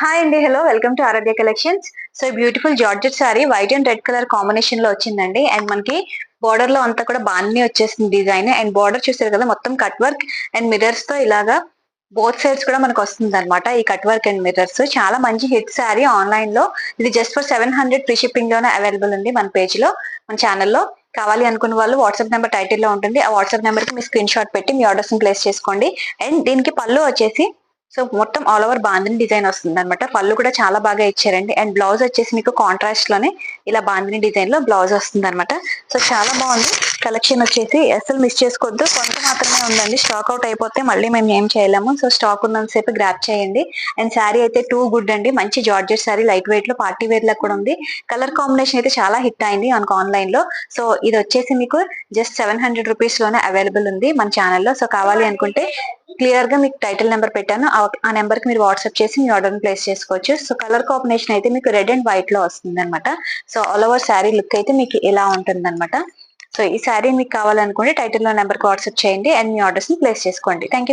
Hi అండి. Hello. Welcome to Aaradhya collections. So, beautiful georgette sari white and red colour combination లో వచ్చిందండి. And మనకి border లో అంతా కూడా బాందిని వచ్చేసింది డిజైన్. అండ్ బోర్డర్ చూసారు కదా, మొత్తం కట్ వర్క్ అండ్ మిర్రర్స్ తో ఇలాగా బోత్ సైడ్స్ కూడా మనకు వస్తుంది అనమాట. ఈ కట్ వర్క్ అండ్ మిర్రర్స్ చాలా మంచి హిట్ సారీ ఆన్లైన్ లో. ఇది జస్ట్ ఫర్ 700 ఫ్రీ షిప్పింగ్ లోనే అవైలబుల్ ఉంది మన పేజ్ లో, మన ఛానల్లో. కావాలి అనుకున్న వాళ్ళు వాట్సాప్ నెంబర్ టైటిల్ లో ఉంటుంది. ఆ వాట్సాప్ నెంబర్ కి మీ స్క్రీన్ షాట్ పెట్టి మీ ఆర్డర్స్ ని ప్లేస్ చేసుకోండి. అండ్ దీనికి పళ్ళు వచ్చేసి సో మొత్తం ఆల్ ఓవర్ బాందిని డిజైన్ వస్తుంది అనమాట. పళ్ళు కూడా చాలా బాగా ఇచ్చారండి. అండ్ బ్లౌజ్ వచ్చేసి మీకు కాంట్రాస్ట్ లోనే ఇలా బాందిని డిజైన్ లో బ్లౌజ్ వస్తుంది అనమాట. సో చాలా బాగుంది కలెక్షన్ వచ్చేసి. అసలు మిస్ చేసుకోవద్దు. కొంత మాత్రమే ఉందండి. స్టాక్ అవుట్ అయిపోతే మళ్ళీ మేము ఏం చేయలేము. సో స్టాక్ ఉన్నంతసేపు గ్రాప్ చేయండి. అండ్ శారీ అయితే టూ గుడ్ అండి. మంచి జార్జెట్ శారీ, లైట్ వెయిట్ లో పార్టీ వేర్ లా కూడా ఉంది. కలర్ కాంబినేషన్ అయితే చాలా హిట్ అయింది ఆన్లైన్ లో. సో ఇది వచ్చేసి మీకు జస్ట్ 700 రూపీస్ లోనే అవైలబుల్ ఉంది మన ఛానల్లో. సో కావాలి అనుకుంటే క్లియర్ గా మీకు టైటిల్ నెంబర్ పెట్టాను. ఆ నెంబర్ కి మీరు వాట్సాప్ చేసి మీ ఆర్డర్ ప్లేస్ చేసుకోవచ్చు. సో కలర్ కాంబినేషన్ అయితే మీకు రెడ్ అండ్ వైట్ లో వస్తుంది అనమాట. So all over sari look అయితే మీకు ఇలా ఉంటుంది అనమాట. సో ఈ శారీ మీకు కావాలనుకుంటే టైటిల్ లో నెంబర్ కి వాట్సాప్ చేయండి అండ్ మీ ఆర్డర్స్ ని ప్లేస్ చేసుకోండి. Thank you.